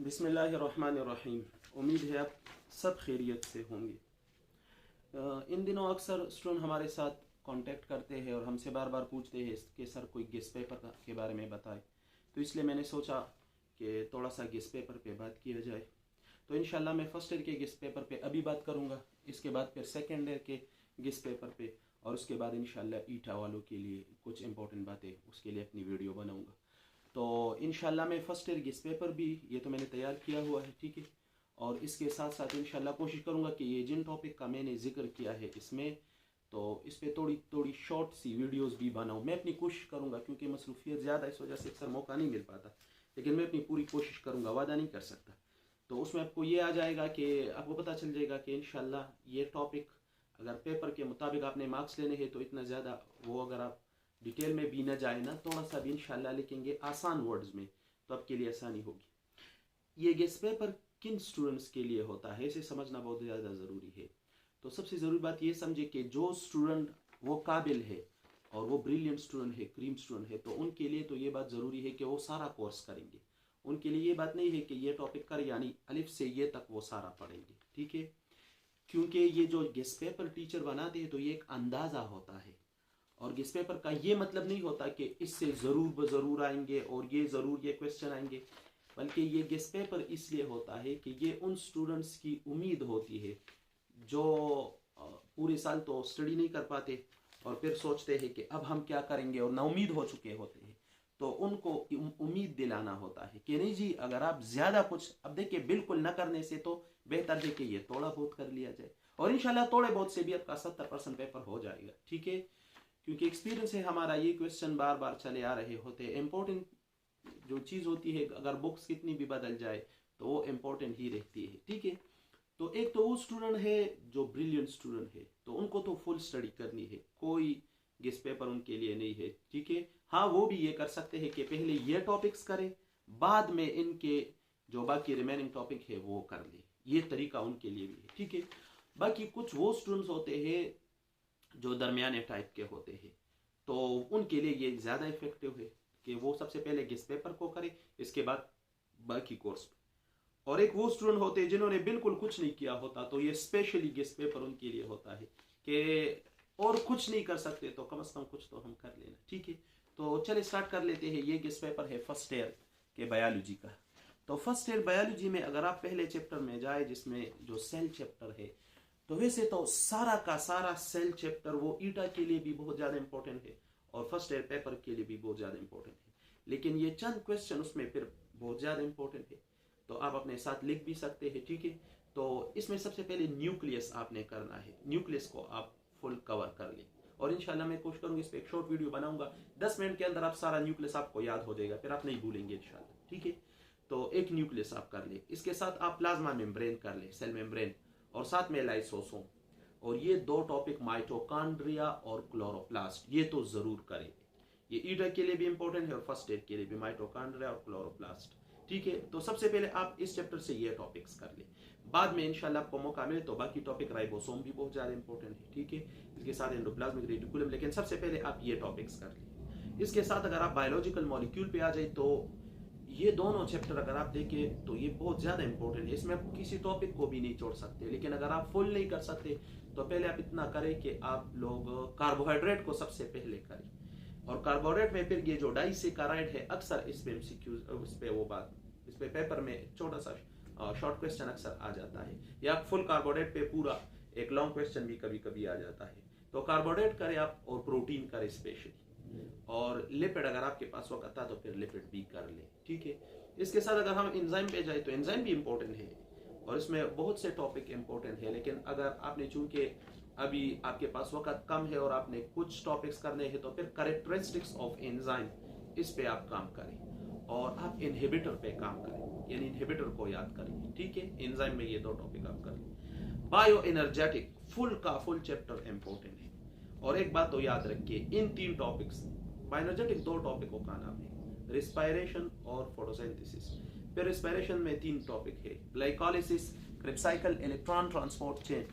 बिस्मिल्लाहिर्रहमानिर्रहीम। उम्मीद है आप सब खैरियत से होंगे। इन दिनों अक्सर स्टूडेंट हमारे साथ कांटेक्ट करते हैं और हमसे बार बार पूछते हैं कि सर कोई गेस्ट पेपर के बारे में बताएं। तो इसलिए मैंने सोचा कि थोड़ा सा गेस्ट पेपर पे बात किया जाए। तो इंशाल्लाह मैं फर्स्ट ईयर के गेस्ट पेपर पे अभी बात करूँगा, इसके बाद फिर सेकेंड ईयर के गेस्ट पेपर पे, और उसके बाद इंशाल्लाह ईटा वालों के लिए कुछ इंपॉर्टेंट बातें उसके लिए अपनी वीडियो बनाऊँगा। तो इंशाल्लाह मैं फर्स्ट ईयर गेस्ट पेपर भी ये तो मैंने तैयार किया हुआ है, ठीक है। और इसके साथ साथ इंशाल्लाह कोशिश करूँगा कि ये जिन टॉपिक का मैंने जिक्र किया है इसमें, तो इस पर थोड़ी शॉर्ट सी वीडियोस भी बनाऊँ। मैं अपनी कोशिश करूँगा, क्योंकि मसरूफियत ज़्यादा इस वजह से अक्सर मौका नहीं मिल पाता, लेकिन मैं अपनी पूरी कोशिश करूँगा, वादा नहीं कर सकता। तो उसमें आपको ये आ जाएगा कि आपको पता चल जाएगा कि इंशाल्लाह ये टॉपिक अगर पेपर के मुताबिक आपने मार्क्स लेने हैं तो इतना ज़्यादा वो, अगर आप डिटेल में भी न जाए ना, थोड़ा सा भी इंशाल्लाह लिखेंगे आसान वर्ड्स में, तो आपके लिए आसानी होगी। ये गेस्ट पेपर किन स्टूडेंट्स के लिए होता है इसे समझना बहुत ज़्यादा ज़रूरी है। तो सबसे ज़रूरी बात ये समझे कि जो स्टूडेंट वो काबिल है और वो ब्रिलियंट स्टूडेंट है, क्रीम स्टूडेंट है, तो उनके लिए तो ये बात ज़रूरी है कि वो सारा कोर्स करेंगे। उनके लिए ये बात नहीं है कि ये टॉपिक कर यानी अलिफ से ये तक वो सारा पढ़ेंगे, ठीक है। क्योंकि ये जो गेस्ट पेपर टीचर बनाते हैं तो ये एक अंदाज़ा होता है, और गेस्ट पेपर का ये मतलब नहीं होता कि इससे ज़रूर आएंगे और ये ज़रूर ये क्वेश्चन आएंगे, बल्कि ये गेस्ट पेपर इसलिए होता है कि ये उन स्टूडेंट्स की उम्मीद होती है जो पूरे साल तो स्टडी नहीं कर पाते और फिर सोचते हैं कि अब हम क्या करेंगे और नाउमीद हो चुके होते हैं। तो उनको उम्मीद दिलाना होता है कि नहीं जी, अगर आप ज़्यादा कुछ, अब देखिए बिल्कुल न करने से तो बेहतर है कि ये थोड़ा बहुत कर लिया जाए, और इंशाल्लाह थोड़े बहुत से भी आपका 70% पेपर हो जाएगा, ठीक है। क्योंकि एक्सपीरियंस है हमारा, ये क्वेश्चन बार बार चले आ रहे होते हैं। इम्पोर्टेंट जो चीज़ होती है, अगर बुक्स कितनी भी बदल जाए तो वो इम्पोर्टेंट ही रहती है, ठीक है। तो एक तो वो स्टूडेंट है जो ब्रिलियंट स्टूडेंट है, तो उनको तो फुल स्टडी करनी है, कोई गेस्ट पेपर उनके लिए नहीं है, ठीक है। हाँ, वो भी ये कर सकते हैं कि पहले ये टॉपिक्स करें, बाद में इनके जो बाकी रिमेनिंग टॉपिक है वो कर ले, ये तरीका उनके लिए भी है, ठीक है। बाकी कुछ वो स्टूडेंट्स होते हैं जो दरमियाने टाइप के होते हैं, तो उनके लिए ये ज़्यादा इफेक्टिव है कि वो सबसे पहले गेस्ट पेपर को करें, इसके बाद बाकी कोर्स। और एक वो स्टूडेंट होते हैं जिन्होंने बिल्कुल कुछ नहीं किया होता, तो ये स्पेशली गेस्ट पेपर उनके लिए होता है कि और कुछ नहीं कर सकते तो कम से कम कुछ तो हम कर लेना, ठीक है। तो चलिए स्टार्ट कर लेते हैं। ये गेस्ट पेपर है फर्स्ट ईयर के बायोलॉजी का। तो फर्स्ट ईयर बायोलॉजी में अगर आप पहले चैप्टर में जाए जिसमें जो सेल चैप्टर है, तो वैसे तो सारा का सारा सेल चैप्टर वो ईटा के लिए भी बहुत ज़्यादा इंपॉर्टेंट है और फर्स्ट ईयर पेपर के लिए भी बहुत ज़्यादा इंपॉर्टेंट है, लेकिन ये चंद क्वेश्चन उसमें फिर बहुत ज़्यादा इंपॉर्टेंट है, तो आप अपने साथ लिख भी सकते हैं, ठीक है। तो इसमें सबसे पहले न्यूक्लियस आपने करना है, न्यूक्लियस को आप फुल कवर कर लें, और इंशाल्लाह मैं कोशिश करूँगा इस पर एक शॉर्ट वीडियो बनाऊंगा। 10 मिनट के अंदर आप सारा न्यूक्लियस आपको याद हो जाएगा, फिर आप नहीं भूलेंगे इंशाल्लाह, ठीक है। तो एक न्यूक्लियस आप कर ले, इसके साथ आप प्लाज्मा मेम्ब्रेन कर ले, सेल मेम्ब्रेन, और साथ में लाइसोसोम, और ये दो टॉपिक माइटोकॉन्ड्रिया और क्लोरोप्लास्ट, ये तो जरूर करें। ये ईटा के लिए भी इंपॉर्टेंट है और फर्स्ट ईयर के लिए भी, माइटोकॉन्ड्रिया और क्लोरोप्लास्ट, ठीक है। तो सबसे पहले आप इस चैप्टर से ये टॉपिक्स कर ले, बाद में इंशाल्लाह आपको मौका मिले तो बाकी टॉपिक, राइबोसोम भी बहुत ज्यादा इंपॉर्टेंट है, ठीक है, इसके साथ एंडोप्लाज्मिक रेटिकुलम, लेकिन सबसे पहले आप ये टॉपिक्स कर ले। इसके साथ अगर आप बायोलॉजिकल मॉलिक्यूल पे आ जाए तो ये दोनों चैप्टर अगर आप देखें तो ये बहुत ज्यादा इंपॉर्टेंट है, इसमें आप किसी टॉपिक को भी नहीं छोड़ सकते, लेकिन अगर आप फुल नहीं कर सकते तो पहले आप इतना करें कि आप लोग कार्बोहाइड्रेट को सबसे पहले करें, और कार्बोहाइड्रेट में फिर ये जो डाइसेकाराइड है, अक्सर इस पे एमसीक्यूज, उस पे वो बात, इस पे पेपर में छोटा सा शॉर्ट क्वेश्चन अक्सर आ जाता है, या फुल कार्बोहाइड्रेट पे पूरा एक लॉन्ग क्वेश्चन भी कभी कभी आ जाता है। तो कार्बोहाइड्रेट करें आप, और प्रोटीन करें स्पेशली, और लिपिड अगर आपके पास वक्त आता तो फिर लिपिड भी कर ले, ठीक है। इसके साथ अगर हम एंजाइम पे जाए तो एंजाइम भी इंपॉर्टेंट है और इसमें बहुत से टॉपिक इंपॉर्टेंट है, लेकिन अगर आपने चूंकि अभी आपके पास वक्त कम है और आपने कुछ टॉपिक्स करने हैं तो फिर कैरेक्टरिस्टिक्स ऑफ एंजाइम, इस पे आप काम करें, और आप इनहिबिटर पे काम करें, यानी इनहिबिटर को याद करें, ठीक है। एंजाइम में ये दो टॉपिक आप करें। बायो एनर्जेटिक फुल का फुल चैप्टर इंपॉर्टेंट है, और एक बात तो याद रखिए, इन तीन टॉपिक्स, बायोएनर्जेटिक दो टॉपिकों का नाम है, रिस्पायरेशन और फोटोसिंथेसिस। फिर रिस्पायरेशन में तीन टॉपिक है, glycolysis, Krebs cycle, electron transport chain.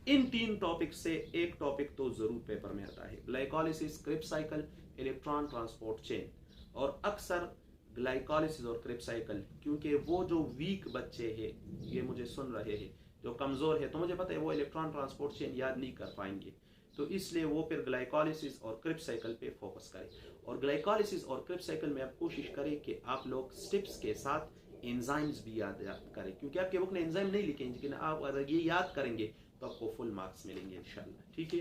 इन तीन टॉपिक से एक टॉपिक तो जरूर पेपर में आता है, glycolysis, Krebs cycle, electron transport chain, और अक्सर ग्लाइकोलिसिस और क्रेब साइकिल, क्योंकि वो जो वीक बच्चे हैं, ये मुझे सुन रहे हैं, जो कमज़ोर है, तो मुझे पता है वो इलेक्ट्रॉन ट्रांसपोर्ट चेन याद नहीं कर पाएंगे, तो इसलिए वो फिर ग्लाइकोलिसिस और क्रेब साइकिल पे फोकस करें। और ग्लाइकोलिसिस और क्रेब साइकिल में आप कोशिश करें कि आप लोग स्टेप्स के साथ एंजाइम्स भी याद करें, क्योंकि आपके बुक ने एंजाइम नहीं लिखे, लेकिन आप अगर ये याद करेंगे तो आपको फुल मार्क्स मिलेंगे इंशाल्लाह। ठीक है,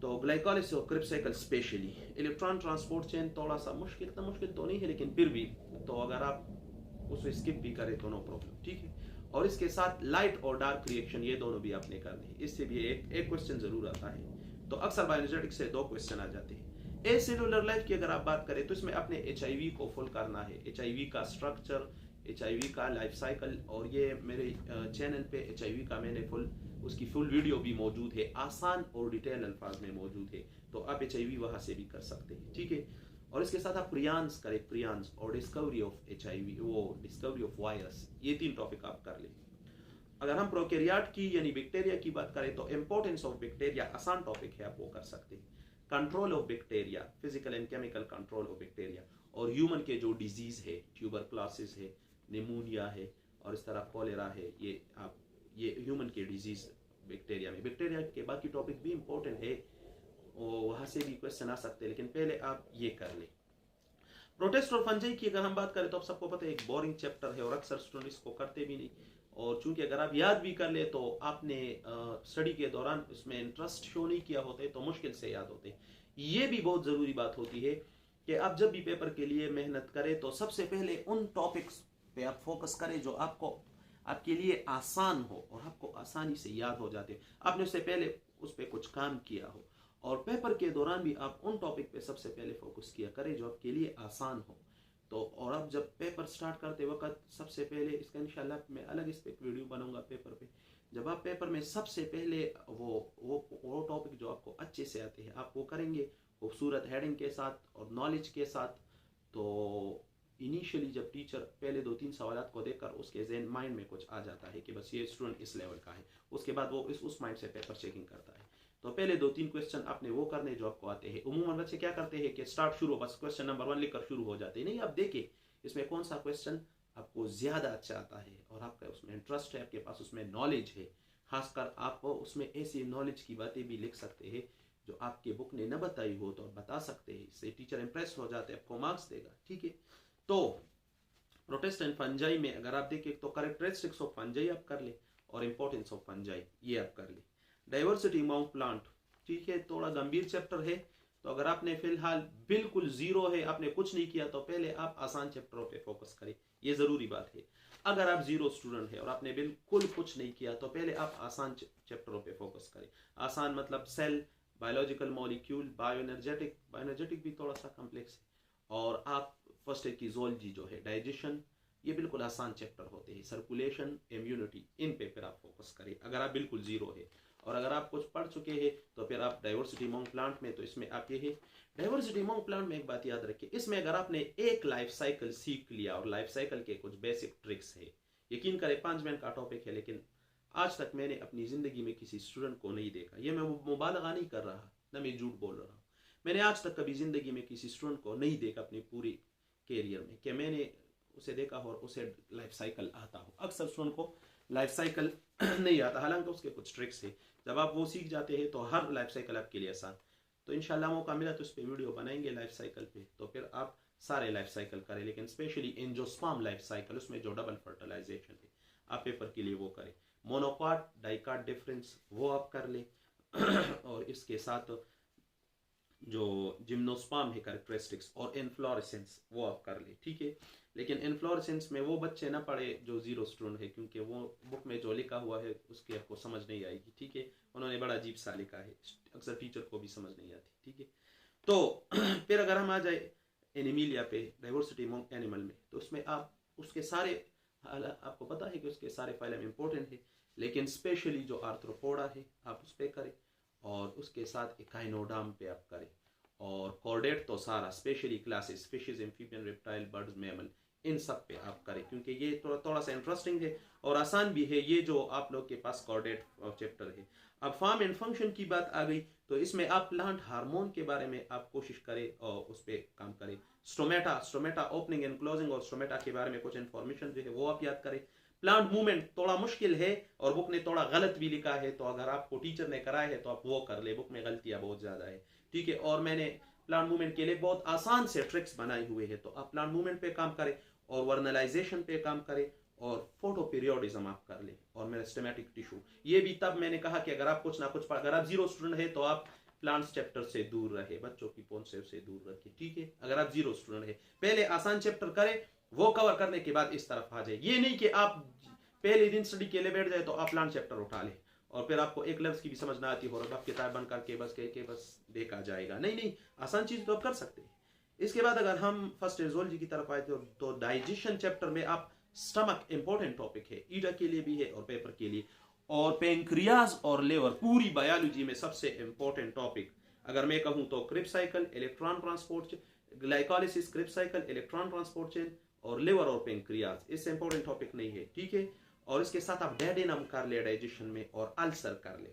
तो ग्लाइकोलिसिस और Krebs cycle specially. Electron transport chain थोड़ा सा मुश्किल, इतना मुश्किल तो नहीं है, लेकिन फिर भी तो अगर आप उसे स्किप भी करें तो नो प्रॉब्लम। ठीक है, और इसके साथ लाइट और डार्क रिएक्शन, ये दोनों भी आपने करने हैं, इससे भी एक क्वेश्चन जरूर आता है। तो अक्सर बायोएनर्जेटिक्स से 2 क्वेश्चन आ जाते हैं। ए सेलुलर लाइफ की अगर आप बात करें तो इसमें अपने HIV को फुल करना है, HIV का स्ट्रक्चर, HIV का लाइफ साइकिल, और ये मेरे चैनल पे HIV का मैंने उसकी फुल वीडियो भी मौजूद है, आसान और डिटेल अल्फाज में मौजूद है, तो आप HIV वहां से भी कर सकते हैं। ठीक है, और इसके साथ आप प्रियांस करें, प्रियांस और डिस्कवरी ऑफ HIV, वो डिस्कवरी ऑफ वायरस, ये 3 टॉपिक आप कर लें। अगर हम प्रोकैरियोट की यानी बैक्टीरिया की बात करें तो इंपॉर्टेंस ऑफ बैक्टीरिया आसान टॉपिक है, आप वो कर सकते हैं। Control of bacteria, physical and chemical control of bacteria, और ह्यूमन के जो डिजीज है, ट्यूबरक्लोसिस है, निमोनिया है, और इस तरह कॉलेरा है, ये ह्यूमन के डिजीज बैक्टीरिया में। बैक्टीरिया के बाकी टॉपिक भी इंपॉर्टेंट है, वहां से भी क्वेश्चन आ सकते हैं, लेकिन पहले आप ये कर लें। प्रोटिस्ट और फंजाई की अगर हम बात करें तो आप सबको पता है एक बोरिंग चैप्टर है और अक्सर स्टूडेंट इसको करते भी नहीं, और चूंकि अगर आप याद भी कर ले तो आपने स्टडी के दौरान इसमें इंटरेस्ट शो नहीं किया होता है, तो मुश्किल से याद होते हैं। ये भी बहुत ज़रूरी बात होती है कि आप जब भी पेपर के लिए मेहनत करें तो सबसे पहले उन टॉपिक्स पे आप फोकस करें जो आपके लिए आसान हो और आपको आसानी से याद हो जाते हैं, आपने उससे पहले उस पर कुछ काम किया हो, और पेपर के दौरान भी आप उन टॉपिक पे सबसे पहले फोकस किया करें जो आपके लिए आसान हो। तो और अब जब पेपर स्टार्ट करते वक्त सबसे पहले, इसका इंशाल्लाह मैं अलग इस पे एक वीडियो बनाऊंगा पेपर पे, जब आप पेपर में सबसे पहले वो टॉपिक जो आपको अच्छे से आते हैं आप वो करेंगे खूबसूरत हेडिंग के साथ और नॉलेज के साथ। तो इनिशियली जब टीचर पहले 2-3 सवालात को देखकर उसके ज़हन माइंड में कुछ आ जाता है कि बस ये स्टूडेंट इस लेवल का है, उसके बाद वो उस माइंड से पेपर चेकिंग करता है। तो पहले 2-3 क्वेश्चन आपने वो करने जो आपको आते हैं। उमूमन बच्चे क्या करते हैं कि स्टार्ट शुरू बस क्वेश्चन नंबर 1 लिखकर शुरू हो जाते हैं, नहीं, आप देखें इसमें कौन सा क्वेश्चन आपको ज़्यादा अच्छा आता है और आपका उसमें इंटरेस्ट है, आपके पास उसमें नॉलेज है। खासकर आप उसमें ऐसी नॉलेज की बातें भी लिख सकते हैं जो आपके बुक ने न बताई हो तो आप बता सकते हैं, इससे टीचर इंप्रेस हो जाते हैं, आपको मार्क्स देगा। ठीक है, तो प्रोटिस्ट एंड फंजाई में अगर आप देखें तो कैरेक्टरिस्टिक्स ऑफ फंजाई आप कर ले और इंपॉर्टेंस ऑफ फंजाई ये आप कर ले। डाइवर्सिटी अमंग प्लांट, ठीक है, थोड़ा गंभीर चैप्टर है, तो अगर आपने फिलहाल बिल्कुल जीरो है, आपने कुछ नहीं किया, तो पहले आप आसान चैप्टरों पे फोकस करें, ये जरूरी बात है। अगर आप जीरो स्टूडेंट है और आपने बिल्कुल कुछ नहीं किया तो पहले आप आसान चैप्टरों पे फोकस करें। आसान मतलब सेल, बायोलॉजिकल मॉलिक्यूल, बायोएनर्जेटिक भी थोड़ा सा कॉम्प्लेक्स है, और आप फर्स्ट एड की ज़ूलॉजी जो है, डाइजेशन, ये बिल्कुल आसान चैप्टर होते हैं। सर्कुलेशन, इम्यूनिटी, इन पे फिर आप फोकस करें अगर आप बिल्कुल जीरो है। और अगर आप कुछ पढ़ चुके हैं तो फिर आप डाइवर्सिटी अमंग प्लांट में, तो इसमें आप ये है डाइवर्सिटी अमंग प्लांट में एक बात याद रखिए, इसमें अगर आपने एक लाइफ साइकिल सीख लिया और लाइफ साइकिल के कुछ बेसिक ट्रिक्स है, यकीन करें 5 मिनट का टॉपिक है, लेकिन आज तक मैंने अपनी ज़िंदगी में किसी स्टूडेंट को नहीं देखा, ये मैं मुबालगा नहीं कर रहा, ना मैं झूठ बोल रहा हूँ, मैंने आज तक कभी ज़िंदगी में किसी स्टूडेंट को नहीं देखा अपनी पूरी कैरियर में कि मैंने उसे देखा और उसे लाइफ साइकिल आता हो। अक्सर स्टूडेंट को लाइफ साइकिल नहीं आता, हालांकि उसके कुछ ट्रिक्स है, जब आप वो सीख जाते हैं तो हर लाइफ साइकिल आपके लिए आसान। तो इंशाल्लाह मौका मिला तो इस पर वीडियो बनाएंगे लाइफ साइकिल पे, तो फिर आप सारे लाइफ साइकिल करें, लेकिन स्पेशली एंजियोस्पर्म लाइफ साइकिल, उसमें जो डबल फर्टिलाइजेशन है आप पेपर के लिए वो करें। मोनोकॉट डाइकॉट डिफरेंस वो आप कर लें और इसके साथ जो जिम्नोस्पर्म है कैरेक्टरिस्टिक्स और इन्फ्लोरेसेंस वो आप कर ले। ठीक है, लेकिन इन्फ्लोरेसेंस में वो बच्चे ना पढ़े जो जीरो स्टूडेंट है, क्योंकि वो बुक में जो लिखा हुआ है उसकी आपको समझ नहीं आएगी। ठीक है, उन्होंने बड़ा अजीब सा लिखा है, अक्सर टीचर को भी समझ नहीं आती। ठीक है, तो फिर अगर हम आ जाए एनिमिलिया पे, डाइवर्सिटी अमंग एनिमल में, तो उसमें आप उसके सारे, आपको पता है कि उसके सारे फाइलम इंपॉर्टेंट है, लेकिन स्पेशली जो आर्थ्रोपोडा है आप उस पर करें, और उसके साथ एकाइनोडर्म पे आप करें, और कॉर्डेट तो सारा, specially classes fishes, amphibian, reptile, birds, mammal, इन सब पे आप करें, क्योंकि ये थोड़ा थोड़ा सा इंटरेस्टिंग है और आसान भी है, ये जो आप लोग के पास कोऑर्डिनेट चैप्टर है। अब फॉर्म एंड फंक्शन की बात आ गई, तो इसमें आप प्लांट हार्मोन के बारे में आप कोशिश करें और उस पर काम करें। स्टोमेटा ओपनिंग एंड क्लोजिंग और स्टोमेटा के बारे में कुछ इन्फॉर्मेशन जो है वो आप याद करें। प्लांट मूवमेंट थोड़ा मुश्किल है और बुक ने थोड़ा गलत भी लिखा है, तो अगर आपको टीचर ने कराया है तो आप वो कर ले, बुक में गलतियां बहुत ज्यादा है, ठीक है। और मैंने प्लांट मूवमेंट के लिए बहुत आसान से ट्रिक्स बनाए हुए हैं, तो आप प्लांट मूवमेंट पे काम करें और वर्नलाइजेशन पे काम करें और फोटो पीरियोडिज्म आप कर ले और मेरिस्टेमेटिक टिश्यू। ये भी तब मैंने कहा कि अगर आप कुछ ना कुछ अगर आप जीरो स्टूडेंट है तो आप प्लांट्स चैप्टर से दूर रहे, बच्चों की पहुंच से दूर रखे, ठीक है। अगर आप जीरो स्टूडेंट है पहले आसान चैप्टर करें, वो कवर करने के बाद इस तरफ आ जाए। ये नहीं कि आप पहले दिन स्टडी के लिए बैठ जाए तो आप प्लांट चैप्टर उठा ले और फिर आपको एक लफ्ज की भी समझ ना आती हो और आप किताब बंद करके बस कह के बस देखा जाएगा। नहीं नहीं, आसान चीज तो आप कर सकते हैं। इसके बाद अगर हम फर्स्ट ज़ूलॉजी की तरफ आए तो डाइजेशन चैप्टर में आप स्टमक इंपॉर्टेंट टॉपिक है, ईटा के लिए भी है और पेपर के लिए, और पेंक्रियाज और लेवर पूरी बायोलॉजी में सबसे इंपॉर्टेंट टॉपिक। अगर मैं कहूं तो cribs cycle, electron transport, glycolysis, cribs cycle, electron transport chain और लिवर और पेंक्रियाज, इससे इंपॉर्टेंट टॉपिक नहीं है, ठीक है। और इसके साथ आप डेडेनम कर ले डाइजेशन में और अल्सर कर ले,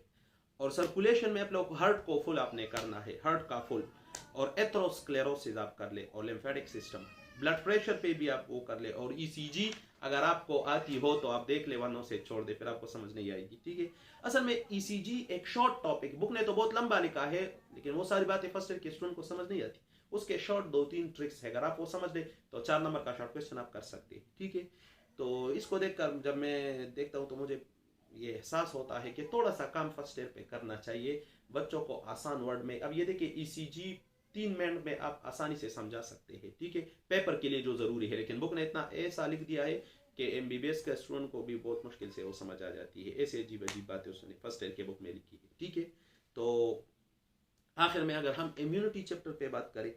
और सर्कुलेशन में आप लोग हार्ट को फुल आपने करना है, हार्ट का फुल, और एथेरोस्क्लेरोसिस आप कर ले और लिम्फेटिक सिस्टम, ब्लड प्रेशर पे भी आप वो कर ले, और ईसीजी अगर आपको आती हो तो आप देख ले, वरना से छोड़ दे, फिर आपको समझ नहीं आएगी, ठीक है। असल में ईसीजी एक शॉर्ट टॉपिक, बुक ने तो बहुत लंबा लिखा है लेकिन वो सारी बातें फर्स्ट ईयर के स्टूडेंट को समझ नहीं आती, उसके शॉर्ट 2-3 ट्रिक्स है, अगर आप वो समझ ले तो 4 नंबर का शॉर्ट क्वेश्चन आप कर सकते हैं, ठीक है। तो इसको देखकर जब मैं देखता हूँ तो मुझे ये एहसास होता है कि थोड़ा सा काम फर्स्ट ईयर पे करना चाहिए बच्चों को आसान वर्ड में। अब ये देखिए ईसीजी 3 मिनट में आप आसानी से समझा सकते हैं, ठीक है, पेपर के लिए जो जरूरी है, लेकिन बुक ने इतना ऐसा लिख दिया है कि एमबीबीएस के स्टूडेंट को भी बहुत मुश्किल से वो समझ आ जाती है, ऐसे अजीब अजीब बातें उसने फर्स्ट ईयर के बुक में लिखी है, ठीक है। तो आखिर में अगर हम इम्यूनिटी चैप्टर पे बात करें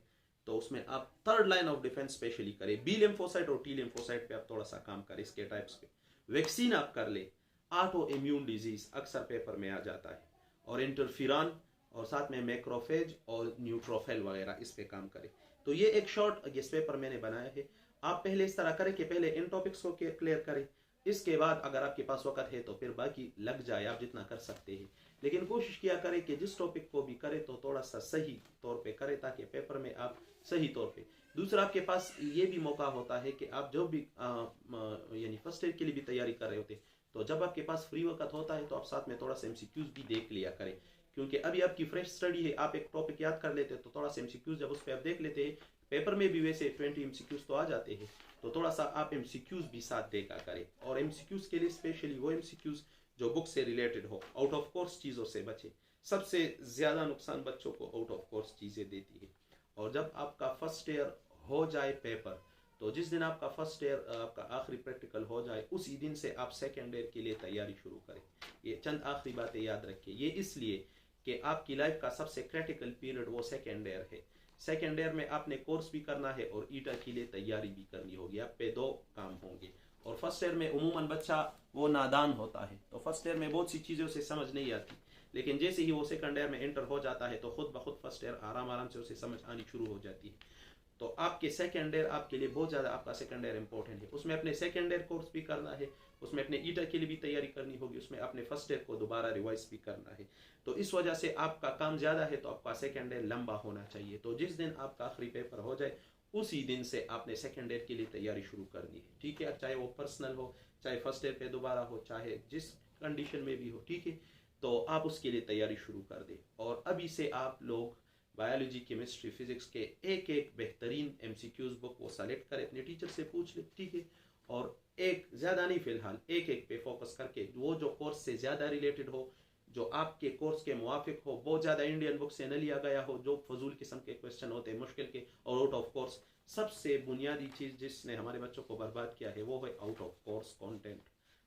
तो उसमें आप third line of defence specially करें, बी लिम्फोसाइट और टी लिम्फोसाइट पे आप थोड़ा सा काम करें, इसके टाइप्स पे वैक्सीन आप कर ले, ऑटो इम्यून डिजीज अक्सर पेपर में आ जाता है, और इंटरफिरान, और साथ में मैक्रोफेज और न्यूट्रोफिल वगैरह, इस पे काम करें। तो ये एक शॉर्ट गेस्ट पेपर मैंने बनाया है, आप पहले इस तरह करें कि पहले इन टॉपिक्स को क्लियर करें, इसके बाद अगर आपके पास वक्त है तो फिर बाकी लग जाए, आप जितना कर सकते हैं, लेकिन कोशिश किया करें कि जिस टॉपिक को भी करें तो थोड़ा सा सही तौर पे करें ताकि पेपर में आप सही तौर पे। दूसरा, आपके पास ये भी मौका होता है कि आप जो भी यानी फर्स्ट ईयर के लिए भी तैयारी कर रहे होते तो जब आपके पास फ्री वक्त होता है तो आप साथ में थोड़ा सा एमसीक्यूज भी देख लिया करें, क्योंकि अभी आपकी फ्रेश स्टडी है, आप एक टॉपिक याद कर लेते तो थोड़ा सा एमसीक्यूज जब उस पर आप देख लेते हैं, पेपर में भी वैसे 20 एमसीक्यूज तो आ जाते हैं, तो थोड़ा सा आप एमसीक्यूज भी साथ देखा करें। और एमसीक्यूज के लिए स्पेशली वो एमसीक्यूज जो बुक से रिलेटेड हो, आउट ऑफ कोर्स चीज़ों से बचे। सबसे ज़्यादा नुकसान बच्चों को आउट ऑफ कोर्स चीज़ें देती है। और जब आपका फर्स्ट ईयर हो जाए पेपर, तो जिस दिन आपका फर्स्ट ईयर आपका आखिरी प्रैक्टिकल हो जाए उसी दिन से आप सेकेंड ईयर के लिए तैयारी शुरू करें। ये चंद आखिरी बातें याद रखिए, ये इसलिए कि आपकी लाइफ का सबसे क्रिटिकल पीरियड वो सेकेंड ईयर है। सेकेंड ईयर में आपने कोर्स भी करना है और ईटा के लिए तैयारी भी करनी होगी, आप पे 2 काम होंगे। और फर्स्ट ईयर में उमूमन बच्चा वो नादान होता है, तो फर्स्ट ईयर में बहुत सी चीज़ें उसे समझ नहीं आती, लेकिन जैसे ही वो सेकंड ईयर में एंटर हो जाता है तो खुद ब खुद फर्स्ट ईयर आराम आराम से उसे समझ आनी शुरू हो जाती है। तो आपके सेकंड ईयर आपके लिए बहुत ज़्यादा, आपका सेकंड ईयर इंपॉर्टेंट है, उसमें अपने सेकंड ईयर कोर्स भी करना है, उसमें अपने ईटा के लिए भी तैयारी करनी होगी, उसमें अपने फर्स्ट ईयर को दोबारा रिवाइज भी करना है। तो इस वजह से आपका काम ज़्यादा है, तो आपका सेकंड ईयर लंबा होना चाहिए। तो जिस दिन आपका आखिरी पेपर हो जाए उसी दिन से आपने सेकंड ईयर के लिए तैयारी शुरू करनी है, ठीक है, चाहे वो पर्सनल हो, चाहे फर्स्ट ईयर पे दोबारा हो, चाहे जिस कंडीशन में भी हो, ठीक है। तो आप उसके लिए तैयारी शुरू कर दें और अभी से आप लोग बायोलॉजी, केमिस्ट्री, फिजिक्स के एक एक बेहतरीन एमसीक्यूज बुक वो सेलेक्ट करें, अपने टीचर से पूछ ले, ठीक है, और एक ज़्यादा नहीं, फिलहाल एक एक पे फोकस करके, वो जो कोर्स से ज़्यादा रिलेटेड हो, जो आपके कोर्स के मुआफिक हो, बहुत ज़्यादा इंडियन बुक से न लिया गया हो, जो फजूल किस्म के क्वेश्चन होते हैं, मुश्किल के और आउट ऑफ कोर्स। सबसे बुनियादी चीज़ जिसने हमारे बच्चों को बर्बाद किया है वो है आउट ऑफ कोर्स कंटेंट।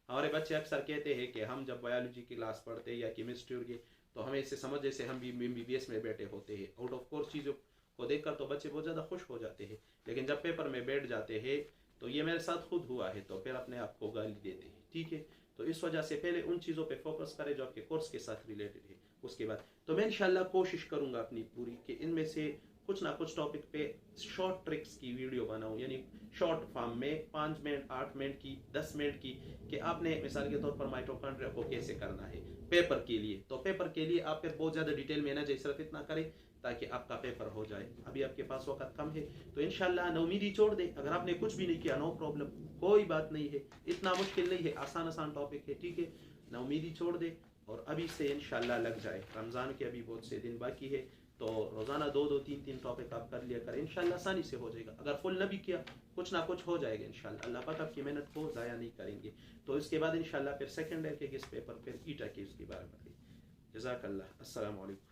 हमारे बच्चे अक्सर कहते हैं कि हम जब बायोलॉजी की क्लास पढ़ते हैं या केमिस्ट्री की, तो हमें इससे समझ जैसे हम भी एमबीबीएस में बैठे होते हैं। आउट ऑफ कोर्स चीज़ों को देखकर तो बच्चे बहुत ज़्यादा खुश हो जाते हैं, लेकिन जब पेपर में बैठ जाते हैं, तो ये मेरे साथ खुद हुआ है, तो फिर अपने आप को गाली देते हैं, ठीक है। तो इस वजह से पहले उन चीज़ों पे फोकस करें जो आपके कोर्स के साथ रिलेटेड है, उसके बाद तो मैं इंशाल्लाह कोशिश करूँगा अपनी पूरी कि इनमें से कुछ ना कुछ टॉपिक पे शॉर्ट ट्रिक्स की वीडियो बनाऊं, यानी शॉर्ट फॉर्म में 5 मिनट 8 मिनट की 10 मिनट की, कि आपने मिसाल के तौर पर माइटोकॉन्ड्रिया को कैसे करना है पेपर के लिए। तो पेपर के लिए आप फिर बहुत ज़्यादा डिटेल में ना जाए, सिर्फ इतना करें ताकि आपका पेपर हो जाए। अभी आपके पास वक्त कम है तो इंशाल्लाह नौमीदी छोड़ दे। अगर आपने कुछ भी नहीं किया नो प्रॉब्लम, कोई बात नहीं है, इतना मुश्किल नहीं है, आसान आसान टॉपिक है, ठीक है। नौमीदी छोड़ दे और अभी से इंशाल्लाह लग जाए। रमज़ान के अभी बहुत से दिन बाकी है, तो रोज़ाना 2-2 3-3 टॉपिक आप कर लिया कर, इंशाल्लाह आसानी से हो जाएगा। अगर फुल न भी किया कुछ ना कुछ हो जाएगा इंशाल्लाह। अल्लाह पाक आपकी मेहनत को ज़ाया नहीं करेंगे। तो इसके बाद इंशाल्लाह फिर सेकंड ईयर के किस पेपर फिर ईटा की उसके बारे में। जज़ाकल्लाह। अस्सलाम वालेकुम।